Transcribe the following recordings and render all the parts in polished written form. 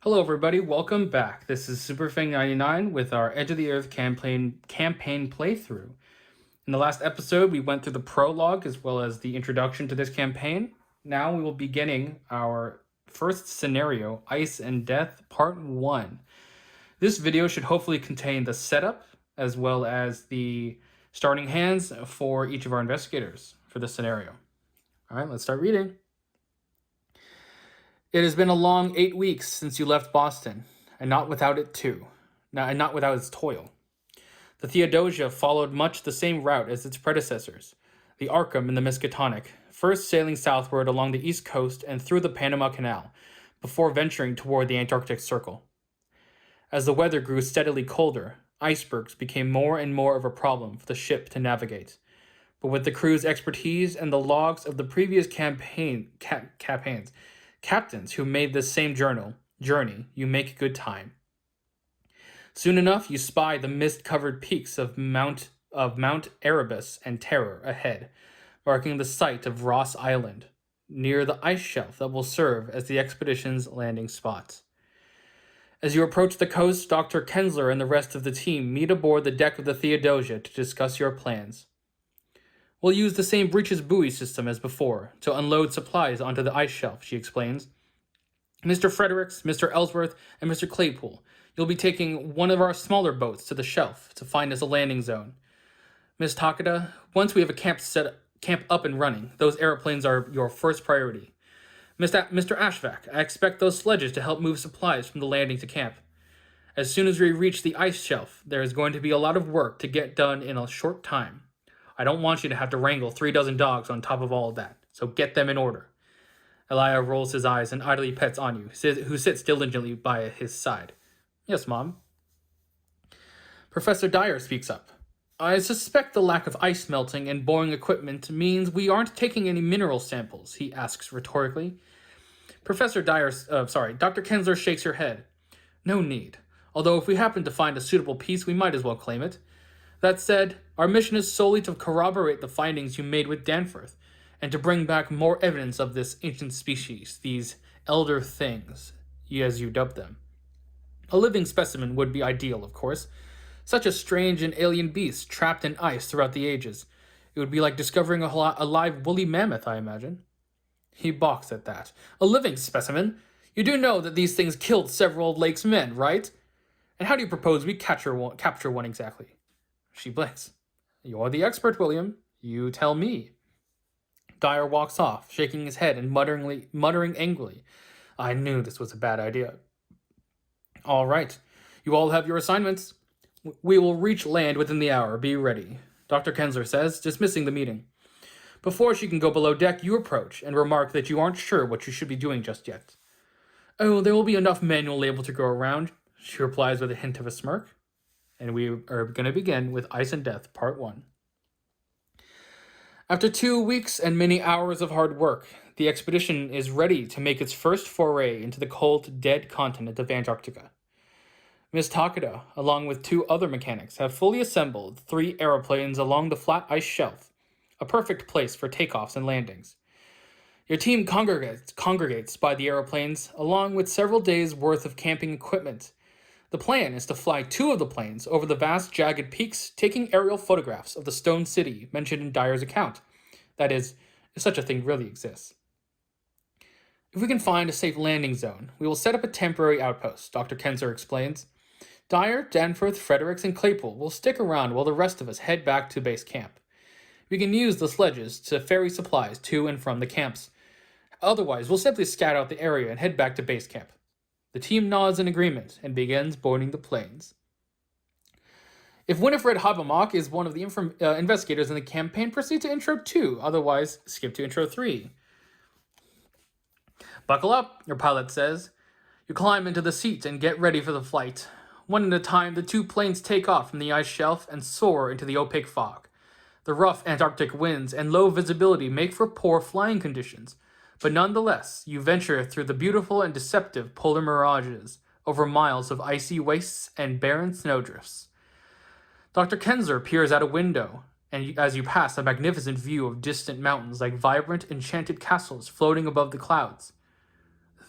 Hello, everybody. Welcome back. This is SuperFang99 with our Edge of the Earth campaign playthrough. In the last episode, we went through the prologue as well as the introduction to this campaign. Now we will be beginning our first scenario, Ice and Death, Part 1. This video should hopefully contain the setup as well as the starting hands for each of our investigators for this scenario. All right, let's start reading. It has been a long 8 weeks since you left Boston, and not without it too. And not without its toil. The Theodosia followed much the same route as its predecessors, the Arkham and the Miskatonic, first sailing southward along the east coast and through the Panama Canal, before venturing toward the Antarctic Circle. As the weather grew steadily colder, icebergs became more and more of a problem for the ship to navigate. But with the crew's expertise and the logs of the previous captains who made this same journey, you make good time. Soon enough, you spy the mist-covered peaks of Mount Erebus and Terror ahead, marking the site of Ross Island, near the ice shelf that will serve as the expedition's landing spot. As you approach the coast, Dr. Kensler and the rest of the team meet aboard the deck of the Theodosia to discuss your plans. We'll use the same breeches buoy system as before to unload supplies onto the ice shelf, she explains. Mr. Fredericks, Mr. Ellsworth, and Mr. Claypool, you'll be taking one of our smaller boats to the shelf to find us a landing zone. Miss Takeda, once we have a camp up and running, those airplanes are your first priority. Mr. Ashvac, I expect those sledges to help move supplies from the landing to camp. As soon as we reach the ice shelf, there is going to be a lot of work to get done in a short time. I don't want you to have to wrangle 36 dogs on top of all of that, so get them in order. Elia rolls his eyes and idly pets Anu, who sits diligently by his side. Yes, Mom. Professor Dyer speaks up. I suspect the lack of ice melting and boring equipment means we aren't taking any mineral samples, he asks rhetorically. Dr. Kensler shakes her head. No need. Although if we happen to find a suitable piece, we might as well claim it. That said, our mission is solely to corroborate the findings you made with Danforth, and to bring back more evidence of this ancient species, these elder things, as you dubbed them. A living specimen would be ideal, of course. Such a strange and alien beast trapped in ice throughout the ages. It would be like discovering a live woolly mammoth, I imagine. He balks at that. A living specimen? You do know that these things killed several of Lake's men, right? And how do you propose we capture one exactly? She blinks. You're the expert, William. You tell me. Dyer walks off, shaking his head and muttering angrily. I knew this was a bad idea. All right. You all have your assignments. We will reach land within the hour. Be ready, Dr. Kensler says, dismissing the meeting. Before she can go below deck, you approach and remark that you aren't sure what you should be doing just yet. Oh, there will be enough manual labor to go around, she replies with a hint of a smirk. And we are going to begin with Ice and Death, Part 1. After 2 weeks and many hours of hard work, the expedition is ready to make its first foray into the cold, dead continent of Antarctica. Miss Takeda, along with 2 other mechanics, have fully assembled 3 aeroplanes along the flat ice shelf, a perfect place for takeoffs and landings. Your team congregates by the aeroplanes, along with several days' worth of camping equipment. The plan is to fly 2 of the planes over the vast, jagged peaks, taking aerial photographs of the stone city mentioned in Dyer's account. That is, if such a thing really exists. If we can find a safe landing zone, we will set up a temporary outpost, Dr. Kensler explains. Dyer, Danforth, Fredericks, and Claypool will stick around while the rest of us head back to base camp. We can use the sledges to ferry supplies to and from the camps. Otherwise, we'll simply scout out the area and head back to base camp. The team nods in agreement and begins boarding the planes. If Winifred Habermock is one of the investigators in the campaign, proceed to Intro 2. Otherwise, skip to Intro 3. Buckle up, your pilot says. You climb into the seat and get ready for the flight. One at a time, the 2 planes take off from the ice shelf and soar into the opaque fog. The rough Antarctic winds and low visibility make for poor flying conditions. But nonetheless, you venture through the beautiful and deceptive polar mirages, over miles of icy wastes and barren snowdrifts. Dr. Kensler peers out a window, and as you pass a magnificent view of distant mountains like vibrant, enchanted castles floating above the clouds.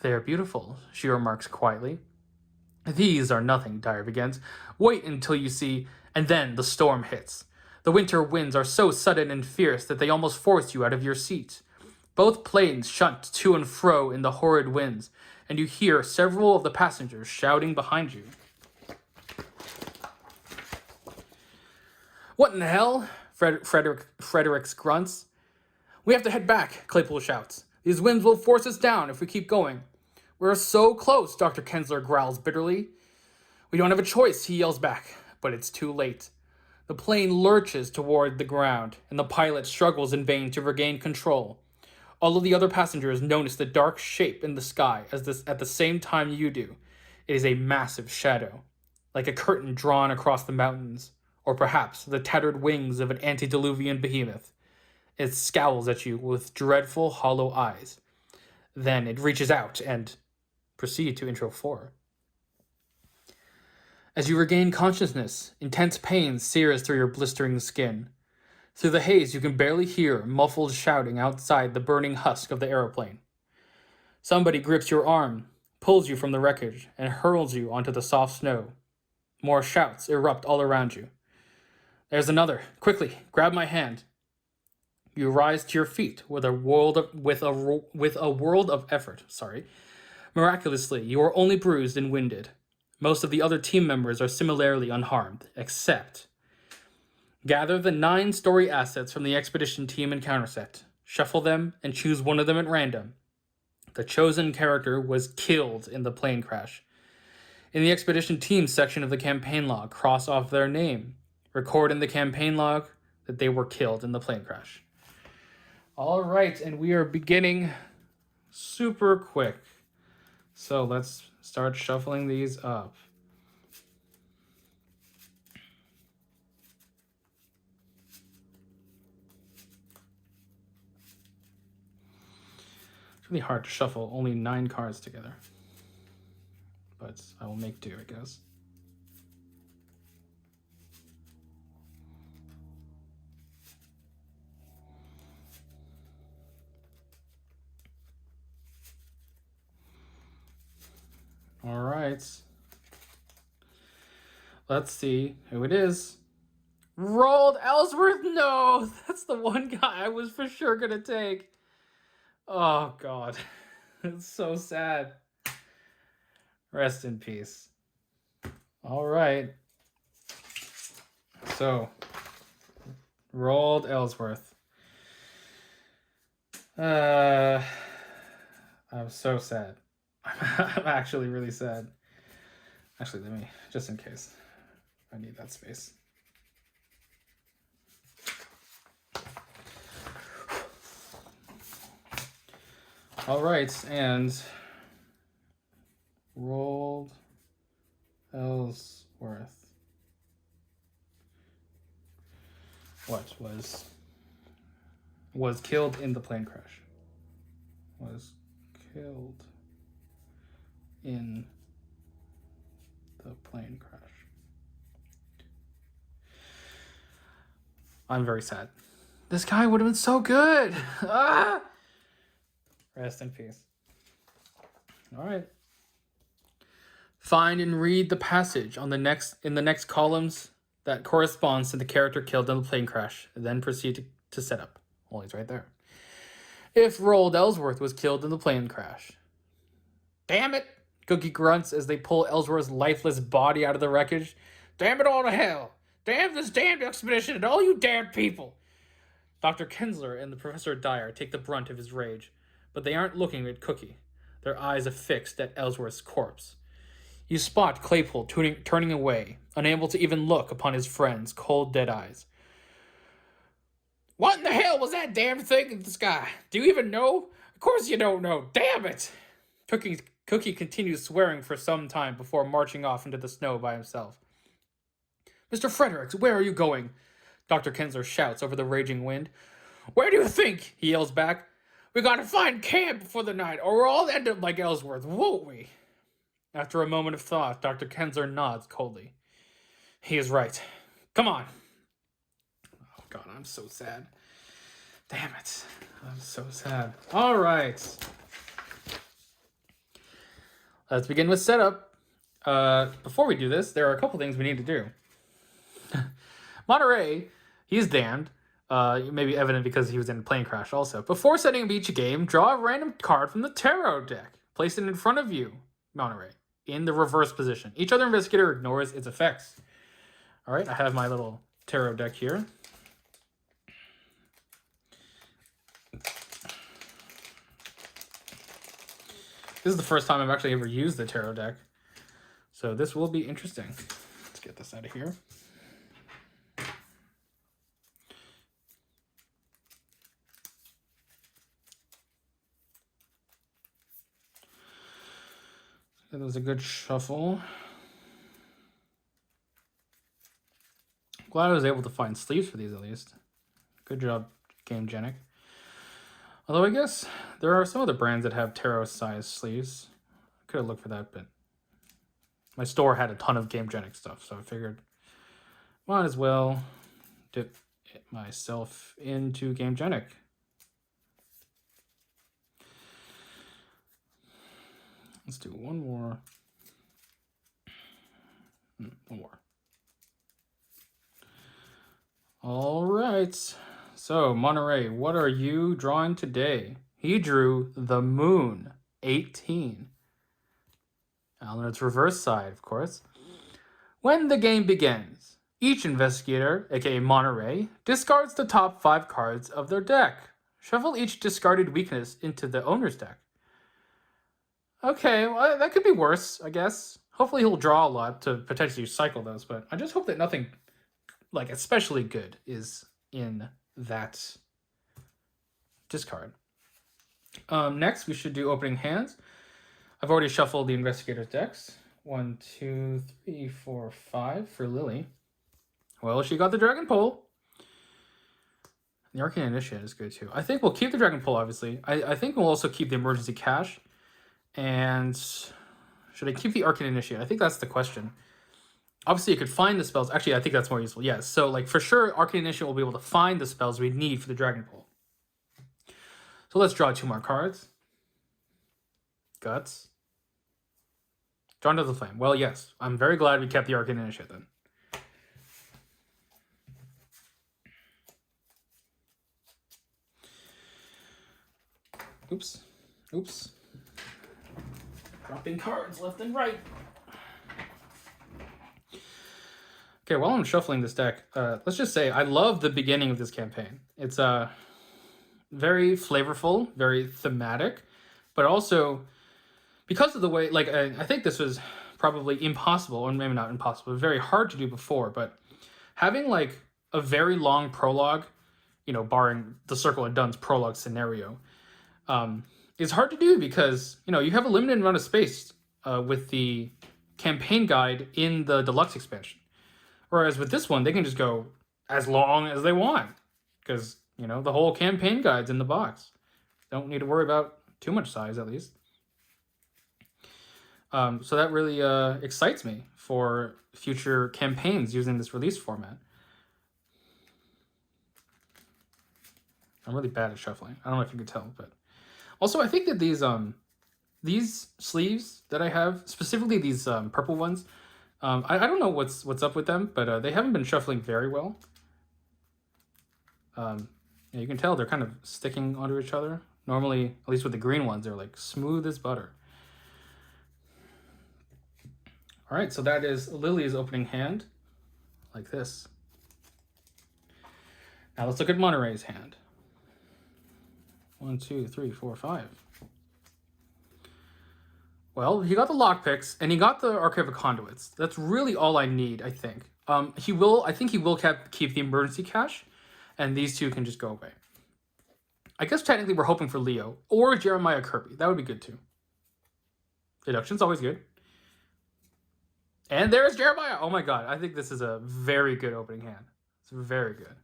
They're beautiful, she remarks quietly. These are nothing, Dyer begins. Wait until you see. And then the storm hits. The winter winds are so sudden and fierce that they almost force you out of your seat. Both planes shunt to and fro in the horrid winds, and you hear several of the passengers shouting behind you. What in the hell? Fredericks grunts. We have to head back, Claypool shouts. These winds will force us down if we keep going. We're so close, Dr. Kensler growls bitterly. We don't have a choice, he yells back, but it's too late. The plane lurches toward the ground, and the pilot struggles in vain to regain control. All of the other passengers notice the dark shape in the sky at the same time you do. It is a massive shadow, like a curtain drawn across the mountains, or perhaps the tattered wings of an antediluvian behemoth. It scowls at you with dreadful, hollow eyes. Then it reaches out and proceed to intro 4. As you regain consciousness, intense pain sears through your blistering skin. Through the haze, you can barely hear muffled shouting outside the burning husk of the aeroplane. Somebody grips your arm, pulls you from the wreckage, and hurls you onto the soft snow. More shouts erupt all around you. There's another. Quickly, grab my hand. You rise to your feet with a world of effort. Miraculously, you are only bruised and winded. Most of the other team members are similarly unharmed, except... Gather the 9-story assets from the expedition team and counterset. Shuffle them and choose one of them at random. The chosen character was killed in the plane crash. In the expedition team section of the campaign log, cross off their name. Record in the campaign log that they were killed in the plane crash. All right, and we are beginning super quick. So let's start shuffling these up. It's really hard to shuffle only 9 cards together. But I will make do, I guess. All right. Let's see who it is. Rolled Ellsworth? No, that's the one guy I was for sure gonna take. Oh, God. It's so sad. Rest in peace. All right. So, rolled Ellsworth. I'm so sad. I'm actually really sad. Actually, let me, just in case. I need that space. All right, and rolled Ellsworth. What was killed in the plane crash? Was killed in the plane crash. I'm very sad. This guy would have been so good. Ah! Rest in peace. All right. Find and read the passage in the next columns that corresponds to the character killed in the plane crash, and then proceed to set up. Well, he's right there. If Roald Ellsworth was killed in the plane crash. Damn it! Cookie grunts as they pull Ellsworth's lifeless body out of the wreckage. Damn it all to hell! Damn this damned expedition and all you damned people! Dr. Kensler and the Professor Dyer take the brunt of his rage, but they aren't looking at Cookie, their eyes affixed at Ellsworth's corpse. You spot Claypool turning away, unable to even look upon his friend's cold, dead eyes. What in the hell was that damn thing in the sky? Do you even know? Of course you don't know. Damn it! Cookie continues swearing for some time before marching off into the snow by himself. Mr. Fredericks, where are you going? Dr. Kensler shouts over the raging wind. Where do you think? He yells back. We gotta find camp before the night, or we'll all end up like Ellsworth, won't we? After a moment of thought, Dr. Kensler nods coldly. He is right. Come on. Oh, God, I'm so sad. Damn it. I'm so sad. All right. Let's begin with setup. Before we do this, there are a couple things we need to do. Monterey, he's damned. It may be evident because he was in a plane crash also. Before setting up each game, draw a random card from the tarot deck. Place it in front of you, Monterey, in the reverse position. Each other investigator ignores its effects. All right, I have my little tarot deck here. This is the first time I've actually ever used the tarot deck, so this will be interesting. Let's get this out of here. That was a good shuffle. Glad I was able to find sleeves for these at least. Good job, GameGenic. Although I guess there are some other brands that have tarot-sized sleeves. I could have looked for that, but my store had a ton of GameGenic stuff, so I figured might as well dip myself into GameGenic. Let's do one more. One more. All right. So, Monterey, what are you drawing today? He drew the moon, 18. On its reverse side, of course. When the game begins, each investigator, aka Monterey, discards the top 5 cards of their deck. Shuffle each discarded weakness into the owner's deck. Okay, well, that could be worse, I guess. Hopefully he'll draw a lot to potentially cycle those, but I just hope that nothing, like, especially good is in that discard. Next, we should do opening hands. I've already shuffled the investigator's decks. 1, 2, 3, 4, 5 for Lily. Well, she got the Dragon Pole. The Arcane Initiate is good too. I think we'll keep the Dragon Pole, obviously. I think we'll also keep the Emergency Cash. And should I keep the Arcane Initiate? I think that's the question. Obviously, you could find the spells. Actually, I think that's more useful. Yes. So, like, for sure, Arcane Initiate will be able to find the spells we need for the Dragon Pole. So let's draw 2 more cards. Guts. Drawn to the Flame. Well, yes. I'm very glad we kept the Arcane Initiate then. Oops. Oops. Dropping cards left and right. Okay, while I'm shuffling this deck, let's just say I love the beginning of this campaign. It's very flavorful, very thematic, but also because of the way, like, I think this was probably impossible, or maybe not impossible, but very hard to do before, but having like a very long prologue, you know, barring the Circle of Duns prologue scenario, is hard to do because, you know, you have a limited amount of space with the campaign guide in the deluxe expansion. Whereas with this one, they can just go as long as they want because, you know, the whole campaign guide's in the box. Don't need to worry about too much size, at least. So that really excites me for future campaigns using this release format. I'm really bad at shuffling. I don't know if you can tell, but also I think that these sleeves that I have, specifically these purple ones, I don't know what's up with them, but they haven't been shuffling very well. Yeah, you can tell they're kind of sticking onto each other. Normally, at least with the green ones, they're like smooth as butter. All right, so that is Lily's opening hand, like this. Now let's look at Monterey's hand. 1, 2, 3, 4, 5. Well, he got the lockpicks and he got the Archive of Conduits. That's really all I need, I think. I think he will keep the emergency cache, and these two can just go away. I guess technically we're hoping for Leo or Jeremiah Kirby. That would be good too. Deduction's always good. And there's Jeremiah. Oh my god, I think this is a very good opening hand. It's very good.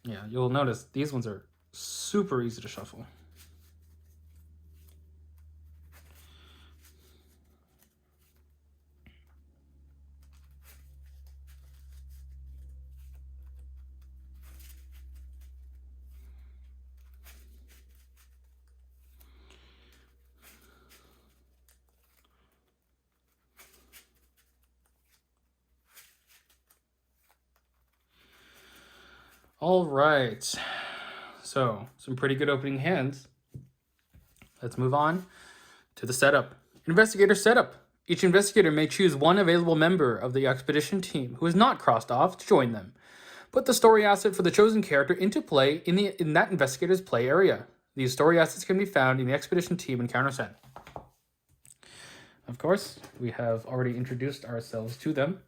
Yeah, you'll notice these ones are super easy to shuffle. All right. So, some pretty good opening hands. Let's move on to the setup. Investigator Setup. Each investigator may choose one available member of the expedition team who is not crossed off to join them. Put the story asset for the chosen character into play in that investigator's play area. These story assets can be found in the expedition team encounter set. Of course, we have already introduced ourselves to them.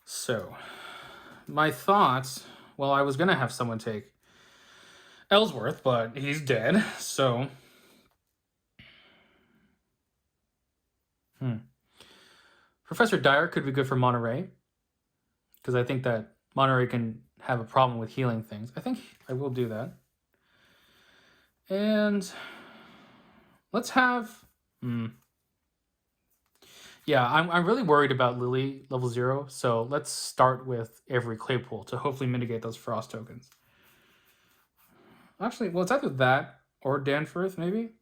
So, my thoughts, well, I was going to have someone take Ellsworth, but he's dead, so... Professor Dyer could be good for Monterey, because I think that Monterey can have a problem with healing things. I think I will do that. And let's have... Yeah, I'm really worried about Lily level 0, so let's start with Avery Claypool to hopefully mitigate those frost tokens. Actually, well, it's either that or Danforth, maybe?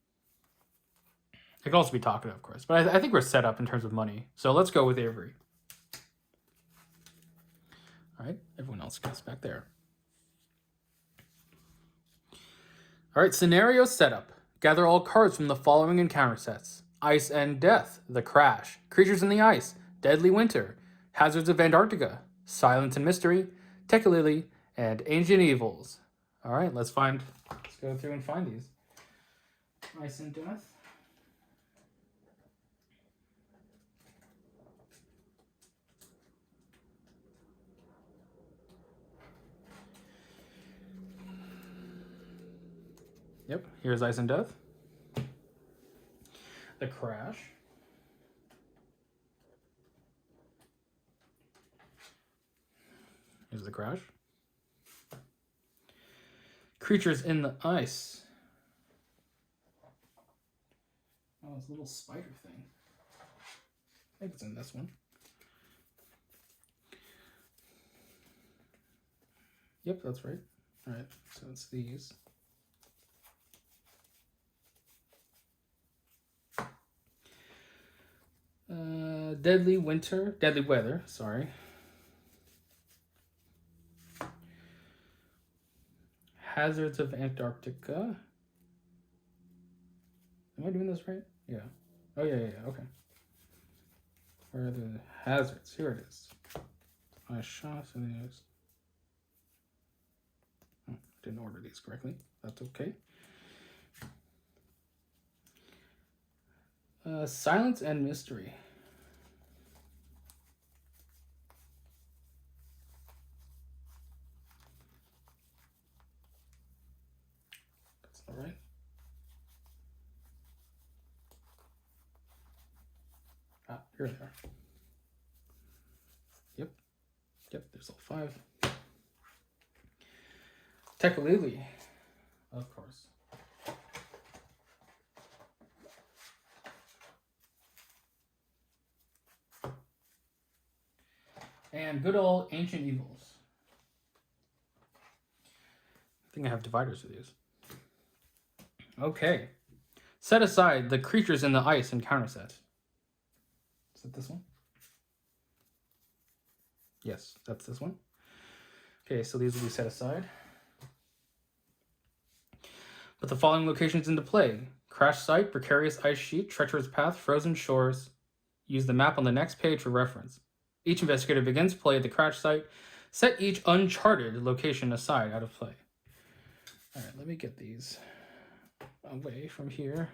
It could also be Takeda, of course. But I think we're set up in terms of money. So let's go with Avery. All right, everyone else goes back there. All right, scenario setup. Gather all cards from the following encounter sets. Ice and Death, The Crash, Creatures in the Ice, Deadly Winter, Hazards of Antarctica, Silence and Mystery, Tekalili, and Ancient Evils. All right, let's go through and find these. Ice and Death. Yep, here's Ice and Death. The Crash. Here's the Crash. Creatures in the Ice. Oh, it's a little spider thing. I think it's in this one. Yep, that's right. All right, so it's these. Deadly Weather, sorry. Hazards of Antarctica. Am I doing this right? Yeah. Oh, yeah, okay. Where are the hazards? Here it is. I shot in these. Oh, didn't order these correctly. That's okay. Silence and Mystery. That's not right. Ah, here they are. Yep, there's all 5. Tekalili, of course. And good old Ancient Evils. I think I have dividers for these. Okay. Set aside the Creatures in the Ice encounter set. Is that this one? Yes, that's this one. Okay, so these will be set aside. Put the following locations into play. Crash Site, Precarious Ice Sheet, Treacherous Path, Frozen Shores. Use the map on the next page for reference. Each investigator begins play at the Crash Site. Set each uncharted location aside out of play. All right, let me get these away from here.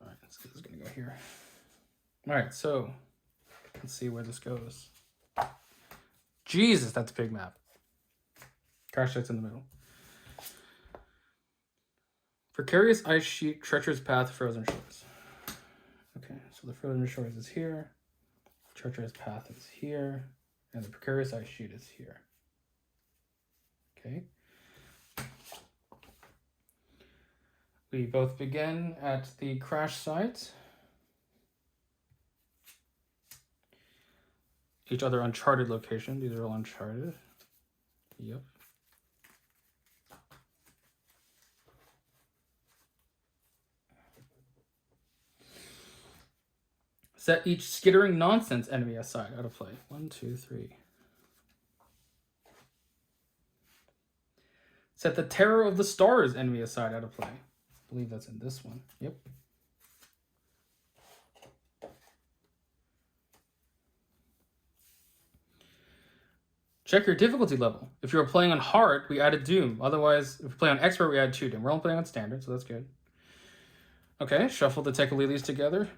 All right, so this is going to go here. All right, so let's see where this goes. Jesus, that's a big map. Crash Site's in the middle. Precarious Ice Sheet, Treacherous Path, Frozen Shores. Okay, so the Frozen Shores is here. Treacherous Path is here. And the Precarious Ice Sheet is here. Okay. We both begin at the Crash Site. Each other uncharted location. These are all uncharted. Yep. Set each skittering nonsense enemy aside. Out of play. 1, 2, 3. Set the terror of the stars enemy aside. Out of play. I believe that's in this one. Yep. Check your difficulty level. If you're playing on hard, we added Doom. Otherwise, if we play on expert, we add 2 Doom. We're only playing on standard, so that's good. Okay, shuffle the Tekalilis together.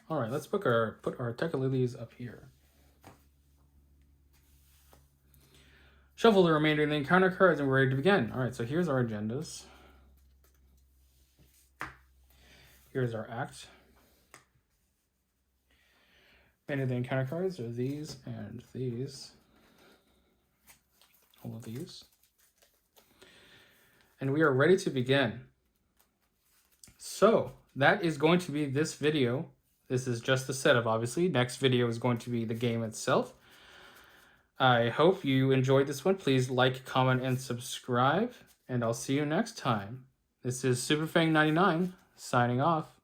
All right, let's put our Tekalilis up here. Shuffle the remainder of the encounter cards and we're ready to begin. All right, so here's our agendas. Here's our act. Remainder of the encounter cards are these and these. All of these. And we are ready to begin. So that is going to be this video. This is just the setup, obviously. Next video is going to be the game itself. I hope you enjoyed this one. Please like, comment, and subscribe. And I'll see you next time. This is SuperFang99 signing off.